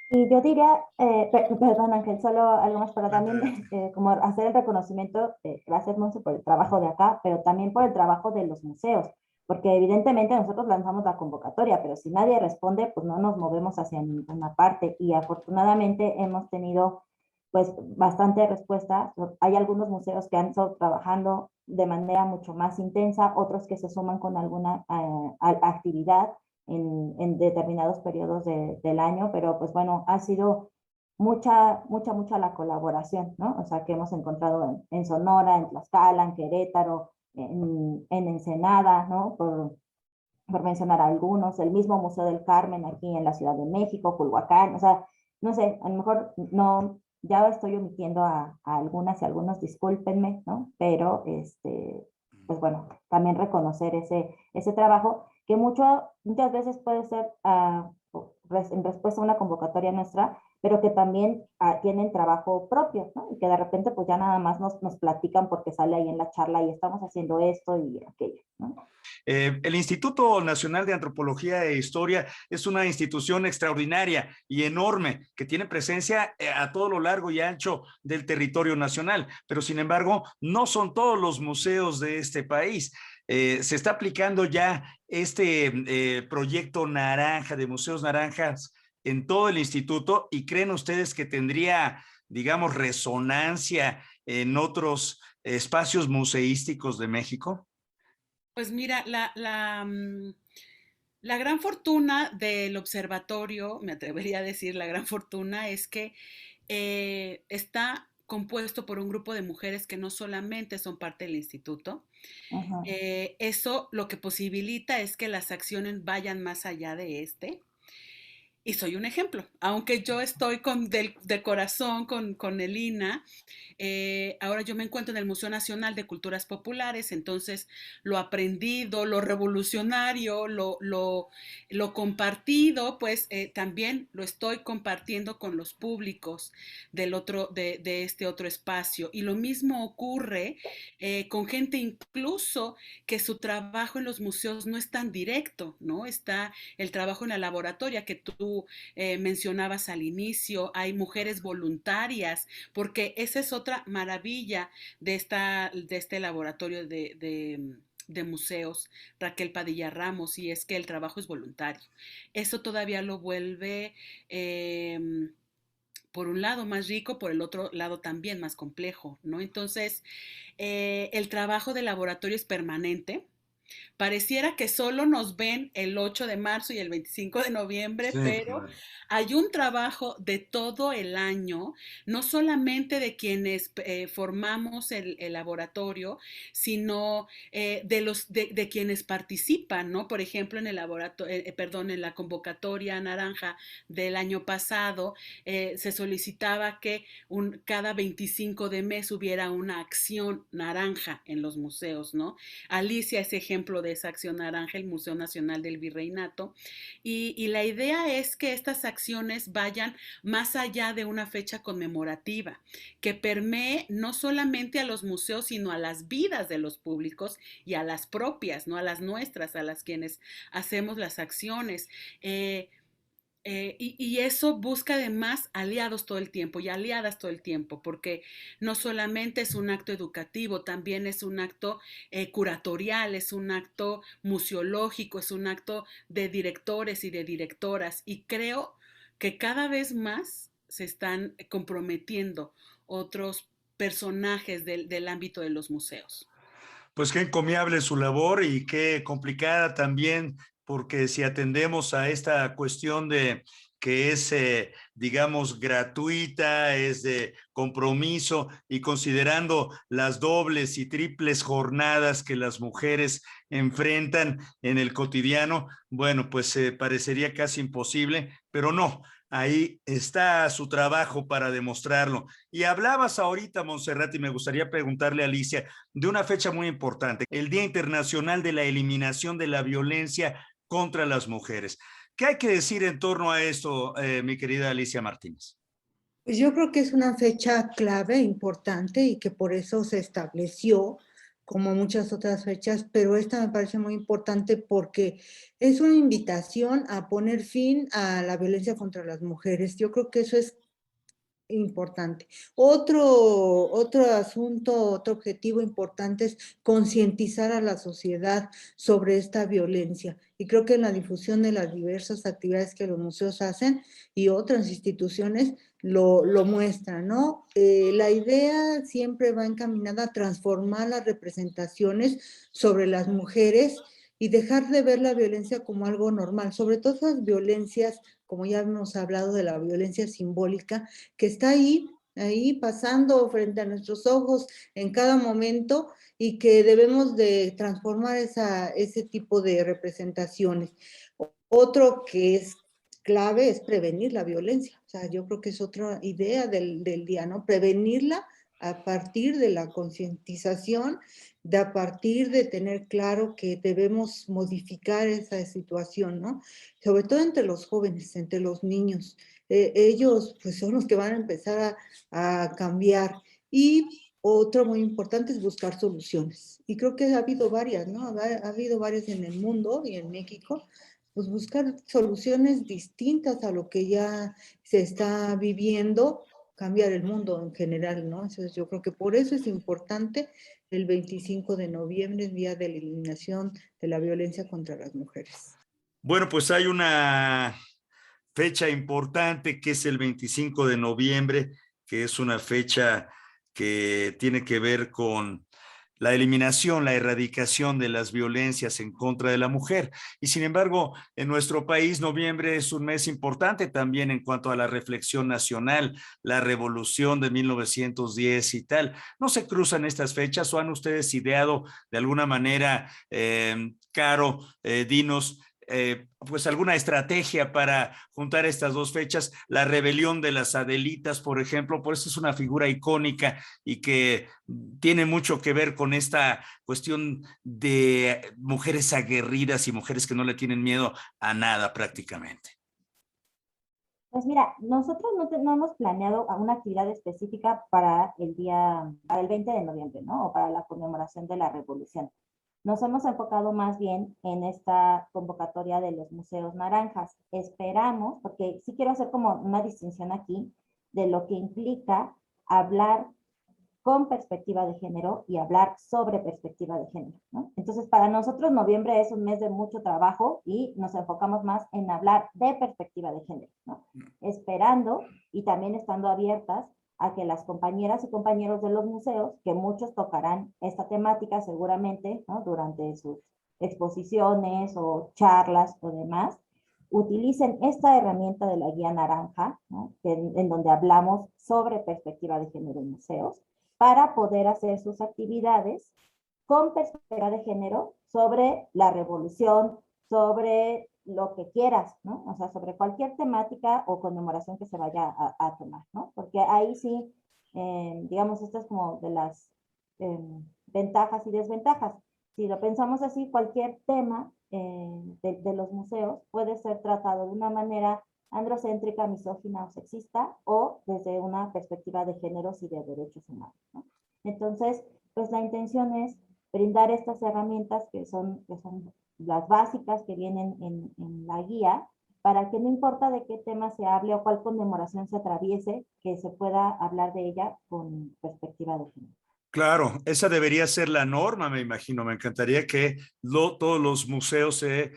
Y yo diría, perdón Ángel, solo algo más para también como hacer el reconocimiento, gracias Monse por el trabajo de acá, pero también por el trabajo de los museos, porque evidentemente nosotros lanzamos la convocatoria, pero si nadie responde, pues no nos movemos hacia ninguna parte, y afortunadamente hemos tenido pues bastante respuesta. Hay algunos museos que han estado trabajando de manera mucho más intensa, otros que se suman con alguna actividad, en determinados periodos del año, pero pues bueno, ha sido mucha la colaboración, ¿no? O sea, que hemos encontrado en Sonora, en Tlaxcala, en Querétaro, en Ensenada, ¿no? Por mencionar algunos, el mismo Museo del Carmen aquí en la Ciudad de México, Culhuacán, o sea, no sé, a lo mejor no, ya estoy omitiendo a algunas y algunos, discúlpenme, ¿no? Pero, pues bueno, también reconocer ese trabajo que muchas veces puede ser en respuesta a una convocatoria nuestra, pero que también tienen trabajo propio, ¿no? Y que de repente pues ya nada más nos platican porque sale ahí en la charla y estamos haciendo esto y aquello, ¿no? El Instituto Nacional de Antropología e Historia es una institución extraordinaria y enorme que tiene presencia a todo lo largo y ancho del territorio nacional, pero sin embargo no son todos los museos de este país. Se está aplicando ya este proyecto naranja, de museos naranjas, en todo el instituto, y creen ustedes que tendría, digamos, resonancia en otros espacios museísticos de México? Pues mira, la gran fortuna del observatorio, me atrevería a decir la gran fortuna, es que está compuesto por un grupo de mujeres que no solamente son parte del instituto. Ajá. Eso lo que posibilita es que las acciones vayan más allá de y soy un ejemplo, aunque yo estoy de corazón con el INA, ahora yo me encuentro en el Museo Nacional de Culturas Populares, entonces lo aprendido, lo revolucionario, lo compartido, pues también lo estoy compartiendo con los públicos de este otro espacio. Y lo mismo ocurre con gente incluso que su trabajo en los museos no es tan directo, ¿no? Está el trabajo en la laboratoria que tú mencionabas al inicio, hay mujeres voluntarias, porque esa es otra maravilla de este laboratorio de museos, Raquel Padilla Ramos, y es que el trabajo es voluntario. Eso todavía lo vuelve, por un lado, más rico, por el otro lado también más complejo, ¿no? Entonces, el trabajo de laboratorio es permanente. Pareciera que solo nos ven el 8 de marzo y el 25 de noviembre, Sí, pero claro. hay un trabajo de todo el año, no solamente de quienes formamos el laboratorio, sino de quienes participan, ¿no? Por ejemplo, en el laboratorio, perdón, en la convocatoria naranja del año pasado, se solicitaba que cada 25 de mes hubiera una acción naranja en los museos, ¿no? Alicia es ejemplo de esa acción naranja, el Museo Nacional del Virreinato, y la idea es que estas acciones vayan más allá de una fecha conmemorativa, que permee no solamente a los museos, sino a las vidas de los públicos y a las propias, ¿no? A las nuestras, a las quienes hacemos las acciones. Y eso busca además aliados todo el tiempo y aliadas todo el tiempo, porque no solamente es un acto educativo, también es un acto curatorial, es un acto museológico, es un acto de directores y de directoras. Y creo que cada vez más se están comprometiendo otros personajes del ámbito de los museos. Pues qué encomiable su labor y qué complicada también, porque si atendemos a esta cuestión de que es, digamos, gratuita, es de compromiso, y considerando las dobles y triples jornadas que las mujeres enfrentan en el cotidiano, bueno, pues parecería casi imposible, pero no. Ahí está su trabajo para demostrarlo. Y hablabas ahorita, Montserrat, y me gustaría preguntarle a Alicia de una fecha muy importante, el Día Internacional de la Eliminación de la Violencia contra las Mujeres. ¿Qué hay que decir en torno a esto, mi querida Alicia Martínez? Pues yo creo que es una fecha clave, importante, y que por eso se estableció, como muchas otras fechas, pero esta me parece muy importante porque es una invitación a poner fin a la violencia contra las mujeres. Yo creo que eso es importante. Otro asunto, otro objetivo importante es concientizar a la sociedad sobre esta violencia. Y creo que en la difusión de las diversas actividades que los museos hacen y otras instituciones lo muestran, ¿no? La idea siempre va encaminada a transformar las representaciones sobre las mujeres y dejar de ver la violencia como algo normal, sobre todo esas violencias, como ya hemos hablado de la violencia simbólica, que está ahí pasando frente a nuestros ojos en cada momento y que debemos de transformar ese tipo de representaciones. Otro que es clave es prevenir la violencia. O sea, yo creo que es otra idea del día, ¿no? Prevenirla a partir de la concientización, a partir de tener claro que debemos modificar esa situación, ¿no? Sobre todo entre los jóvenes, entre los niños. Ellos pues son los que van a empezar a cambiar. Y otro muy importante es buscar soluciones. Y creo que ha habido varias, ¿no? Ha habido varias en el mundo y en México, pues buscar soluciones distintas a lo que ya se está viviendo, cambiar el mundo en general, ¿no? Entonces yo creo que por eso es importante el 25 de noviembre, el Día de la Eliminación de la Violencia contra las Mujeres. Bueno, pues hay una fecha importante que es el 25 de noviembre, que es una fecha que tiene que ver con la eliminación, la erradicación de las violencias en contra de la mujer. Y sin embargo, en nuestro país, noviembre es un mes importante también en cuanto a la reflexión nacional, la revolución de 1910 y tal. ¿No se cruzan estas fechas o han ustedes ideado de alguna manera, Caro, dinos, pues alguna estrategia para juntar estas dos fechas? La rebelión de las Adelitas, por ejemplo, por eso es una figura icónica y que tiene mucho que ver con esta cuestión de mujeres aguerridas y mujeres que no le tienen miedo a nada prácticamente. Pues mira, nosotros no hemos planeado una actividad específica para para el 20 de noviembre, ¿no? O para la conmemoración de la Revolución. Nos hemos enfocado más bien en esta convocatoria de los museos naranjas. Esperamos, porque sí quiero hacer como una distinción aquí de lo que implica hablar con perspectiva de género y hablar sobre perspectiva de género, ¿no? Entonces, para nosotros noviembre es un mes de mucho trabajo y nos enfocamos más en hablar de perspectiva de género, ¿no? Esperando y también estando abiertas a que las compañeras y compañeros de los museos, que muchos tocarán esta temática seguramente, ¿no? Durante sus exposiciones o charlas o demás, utilicen esta herramienta de la guía naranja, ¿no? en donde hablamos sobre perspectiva de género en museos, para poder hacer sus actividades con perspectiva de género sobre la revolución, sobre lo que quieras, ¿no? O sea, sobre cualquier temática o conmemoración que se vaya a tomar, ¿no? Porque ahí sí, digamos, esto es como de las ventajas y desventajas. Si lo pensamos así, cualquier tema de los museos puede ser tratado de una manera androcéntrica, misógina o sexista, o desde una perspectiva de géneros y de derechos humanos, ¿no? Entonces, pues la intención es brindar estas herramientas que son las básicas que vienen en la guía, para que no importa de qué tema se hable o cuál conmemoración se atraviese, que se pueda hablar de ella con perspectiva de género. Claro, esa debería ser la norma, me imagino. Me encantaría que todos los museos se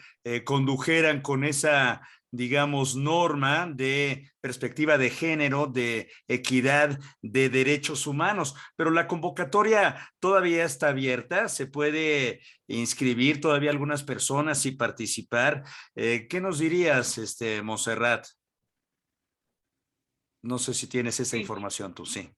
condujeran con esa, digamos, norma de perspectiva de género, de equidad, de derechos humanos. Pero la convocatoria todavía está abierta, se puede inscribir todavía algunas personas y participar. ¿Qué nos dirías, Montserrat? No sé si tienes esa Sí. información tú, sí.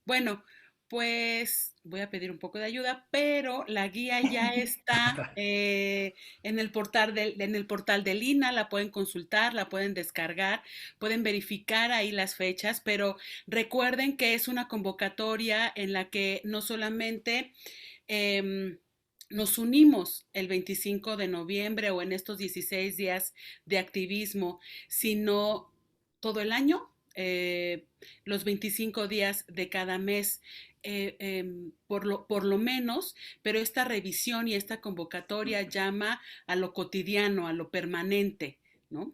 Bueno, pues voy a pedir un poco de ayuda, pero la guía ya está en el portal del INA, la pueden consultar, la pueden descargar, pueden verificar ahí las fechas, pero recuerden que es una convocatoria en la que no solamente nos unimos el 25 de noviembre o en estos 16 días de activismo, sino todo el año, los 25 días de cada mes, por lo menos, pero esta revisión y esta convocatoria llama a lo cotidiano, a lo permanente, ¿no?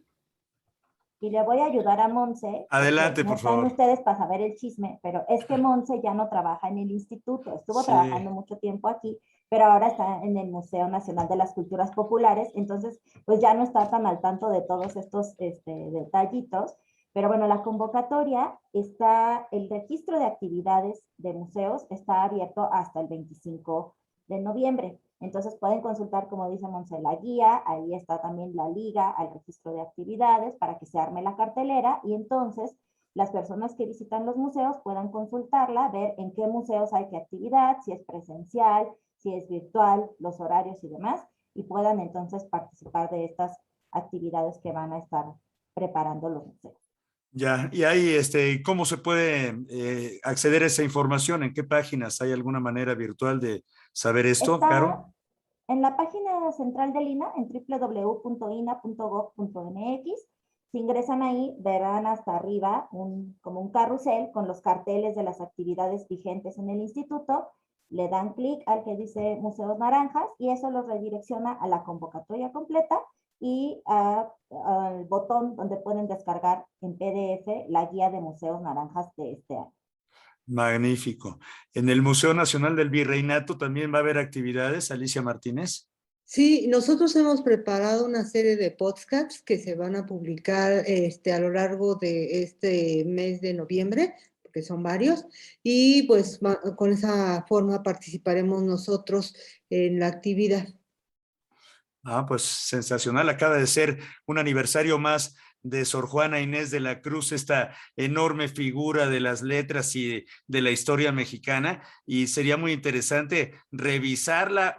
Y le voy a ayudar a Monse, porque Adelante, no por están favor. ustedes para saber el chisme, pero es que Monse ya no trabaja en el instituto, estuvo Sí. trabajando mucho tiempo aquí, pero ahora está en el Museo Nacional de las Culturas Populares, entonces pues ya no está tan al tanto de todos estos detallitos, pero bueno, la convocatoria está, el registro de actividades de museos está abierto hasta el 25 de noviembre. Entonces pueden consultar, como dice Monse, la guía, ahí está también la liga al registro de actividades para que se arme la cartelera y entonces las personas que visitan los museos puedan consultarla, ver en qué museos hay qué actividad, si es presencial, si es virtual, los horarios y demás, y puedan entonces participar de estas actividades que van a estar preparando los museos. Ya, y ahí, ¿cómo se puede acceder a esa información? ¿En qué páginas? ¿Hay alguna manera virtual de saber esto, Caro? Está en la página central del INAH, en www.ina.gov.mx. Si ingresan ahí, verán hasta arriba como un carrusel con los carteles de las actividades vigentes en el instituto. Le dan clic al que dice Museos Naranjas y eso los redirecciona a la convocatoria completa y al botón donde pueden descargar en PDF la guía de Museos Naranjas de este año. Magnífico. ¿En el Museo Nacional del Virreinato también va a haber actividades, Alicia Martínez? Sí, nosotros hemos preparado una serie de podcasts que se van a publicar a lo largo de este mes de noviembre, porque son varios, y pues con esa forma participaremos nosotros en la actividad. Ah, pues sensacional. Acaba de ser un aniversario más de Sor Juana Inés de la Cruz, esta enorme figura de las letras y de la historia mexicana, y sería muy interesante revisarla,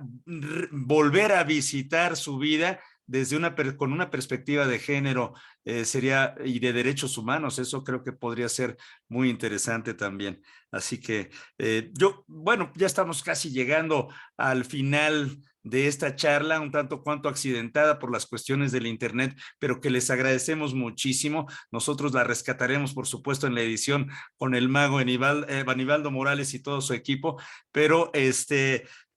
volver a visitar su vida desde con una perspectiva de género sería y de derechos humanos. Eso creo que podría ser muy interesante también. Así que bueno, ya estamos casi llegando al final de esta charla, un tanto cuanto accidentada por las cuestiones del internet, pero que les agradecemos muchísimo. Nosotros la rescataremos, por supuesto, en la edición con el mago Aníbaldo Morales y todo su equipo, pero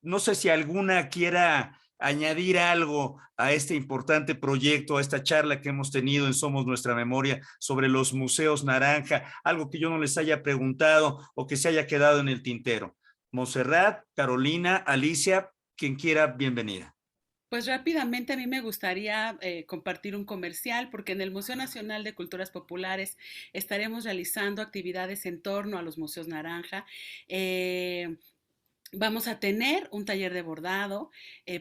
no sé si alguna quiera añadir algo a este importante proyecto, a esta charla que hemos tenido en Somos Nuestra Memoria sobre los museos naranja, algo que yo no les haya preguntado o que se haya quedado en el tintero. Montserrat, Carolina, Alicia, quien quiera, bienvenida. Pues rápidamente a mí me gustaría compartir un comercial porque en el Museo Nacional de Culturas Populares estaremos realizando actividades en torno a los museos naranja. Vamos a tener un taller de bordado,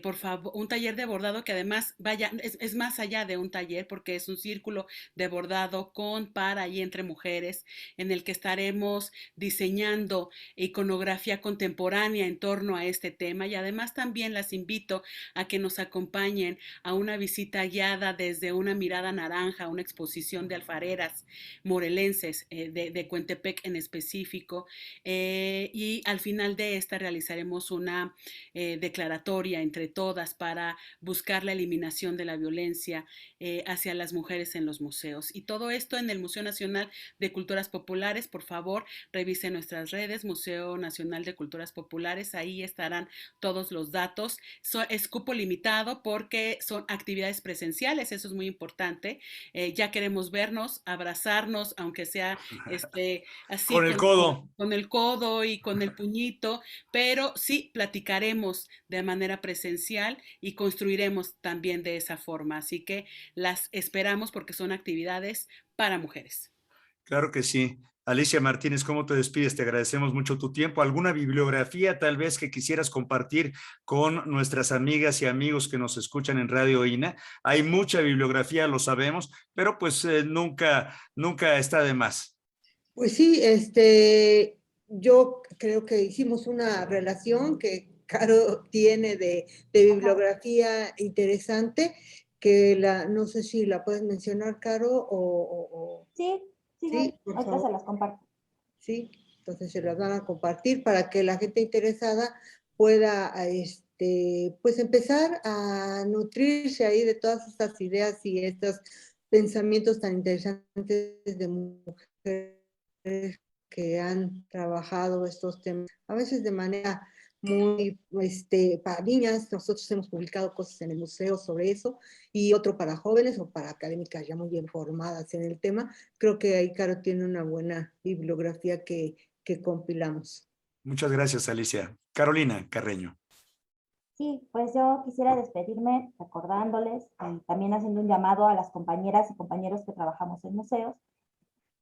por favor, un taller de bordado que además es más allá de un taller porque es un círculo de bordado con, para y entre mujeres en el que estaremos diseñando iconografía contemporánea en torno a este tema y además también las invito a que nos acompañen a una visita guiada desde una mirada naranja, una exposición de alfareras morelenses de Coentepec en específico y al final de esta realizaremos una declaratoria entre todas para buscar la eliminación de la violencia hacia las mujeres en los museos. Y todo esto en el Museo Nacional de Culturas Populares. Por favor, revisen nuestras redes, Museo Nacional de Culturas Populares, ahí estarán todos los datos. Es cupo limitado porque son actividades presenciales, eso es muy importante. Ya queremos vernos, abrazarnos, aunque sea así Con el codo. Con el codo y con el puñito, pero sí platicaremos de manera presencial y construiremos también de esa forma. Así que las esperamos porque son actividades para mujeres. Claro que sí. Alicia Martínez, ¿cómo te despides? Te agradecemos mucho tu tiempo. ¿Alguna bibliografía tal vez que quisieras compartir con nuestras amigas y amigos que nos escuchan en Radio INA? Hay mucha bibliografía, lo sabemos, pero pues nunca está de más. Pues sí, yo creo que hicimos una relación que Caro tiene de bibliografía interesante, que no sé si la puedes mencionar, Caro, Sí, ahorita se las comparto. Sí, entonces se las van a compartir para que la gente interesada pueda, pues empezar a nutrirse ahí de todas estas ideas y estos pensamientos tan interesantes de mujeres que han trabajado estos temas, a veces de manera muy, para niñas. Nosotros hemos publicado cosas en el museo sobre eso, y otro para jóvenes o para académicas ya muy bien formadas en el tema. Creo que ahí Caro tiene una buena bibliografía que compilamos. Muchas gracias, Alicia. Carolina Carreño. Sí, pues yo quisiera despedirme recordándoles y también haciendo un llamado a las compañeras y compañeros que trabajamos en museos,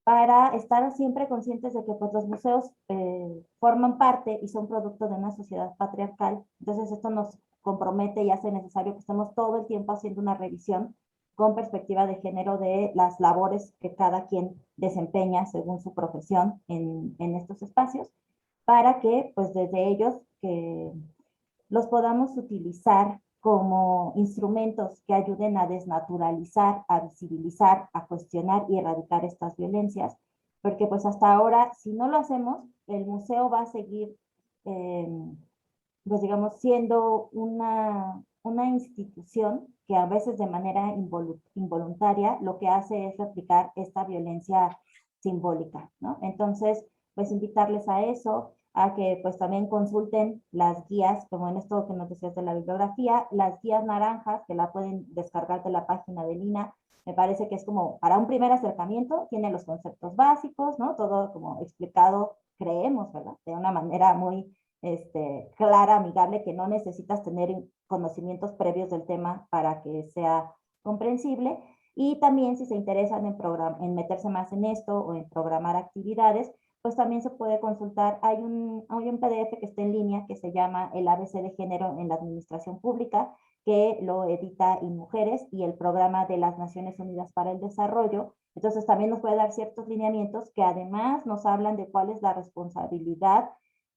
para estar siempre conscientes de que pues, los museos forman parte y son producto de una sociedad patriarcal. Entonces esto nos compromete y hace necesario que estemos todo el tiempo haciendo una revisión con perspectiva de género de las labores que cada quien desempeña según su profesión en estos espacios, para que pues desde ellos que los podamos utilizar como instrumentos que ayuden a desnaturalizar, a visibilizar, a cuestionar y erradicar estas violencias, porque pues hasta ahora, si no lo hacemos, el museo va a seguir, pues digamos, siendo una institución que a veces de manera involuntaria lo que hace es replicar esta violencia simbólica, ¿no? Entonces, pues invitarles a eso, a que pues también consulten las guías, como en esto que nos decías de la bibliografía, las guías naranjas, que la pueden descargar de la página del INA. Me parece que es como para un primer acercamiento, tiene los conceptos básicos, ¿no? Todo como explicado, creemos, ¿verdad? De una manera muy clara, amigable, que no necesitas tener conocimientos previos del tema para que sea comprensible. Y también si se interesan en meterse más en esto o en programar actividades, pues también se puede consultar. Hay un PDF que está en línea que se llama El ABC de Género en la Administración Pública, que lo edita INMujeres y el Programa de las Naciones Unidas para el Desarrollo. Entonces también nos puede dar ciertos lineamientos que además nos hablan de cuál es la responsabilidad,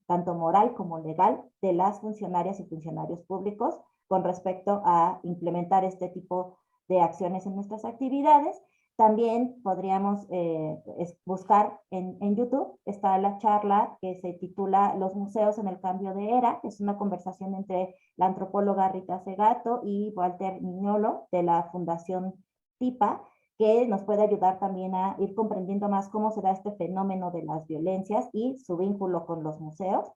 tanto moral como legal, de las funcionarias y funcionarios públicos con respecto a implementar este tipo de acciones en nuestras actividades. También podríamos buscar en YouTube, está la charla que se titula Los museos en el cambio de era, es una conversación entre la antropóloga Rita Segato y Walter Mignolo de la Fundación TIPA, que nos puede ayudar también a ir comprendiendo más cómo se da este fenómeno de las violencias y su vínculo con los museos.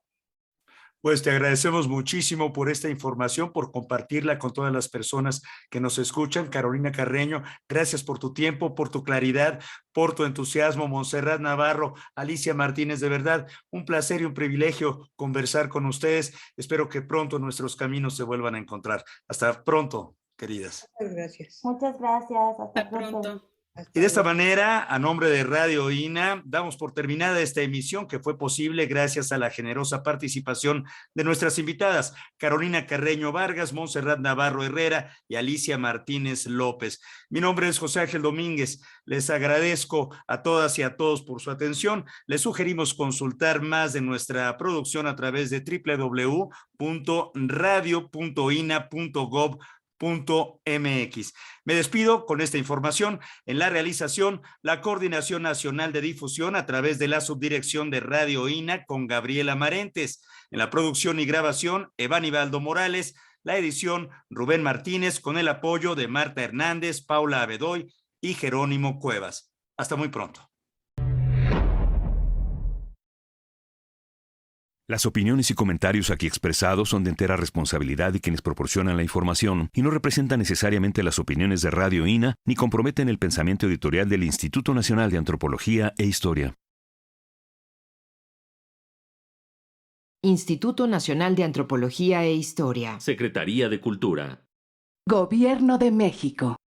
Pues te agradecemos muchísimo por esta información, por compartirla con todas las personas que nos escuchan. Carolina Carreño, gracias por tu tiempo, por tu claridad, por tu entusiasmo. Montserrat Navarro, Alicia Martínez, de verdad, un placer y un privilegio conversar con ustedes. Espero que pronto nuestros caminos se vuelvan a encontrar. Hasta pronto, queridas. Muchas gracias. Muchas gracias. Hasta Hasta pronto. Y de esta manera, a nombre de Radio INA, damos por terminada esta emisión que fue posible gracias a la generosa participación de nuestras invitadas, Carolina Carreño Vargas, Montserrat Navarro Herrera y Alicia Martínez López. Mi nombre es José Ángel Domínguez. Les agradezco a todas y a todos por su atención. Les sugerimos consultar más de nuestra producción a través de www.radio.ina.gov.mx. Me despido con esta información. En la realización, la Coordinación Nacional de Difusión a través de la Subdirección de Radio INA con Gabriela Marentes. En la producción y grabación, Evanibaldo Morales. La edición, Rubén Martínez, con el apoyo de Marta Hernández, Paula Abedoy y Jerónimo Cuevas. Hasta muy pronto. Las opiniones y comentarios aquí expresados son de entera responsabilidad de quienes proporcionan la información y no representan necesariamente las opiniones de Radio INA ni comprometen el pensamiento editorial del Instituto Nacional de Antropología e Historia. Instituto Nacional de Antropología e Historia. Secretaría de Cultura. Gobierno de México.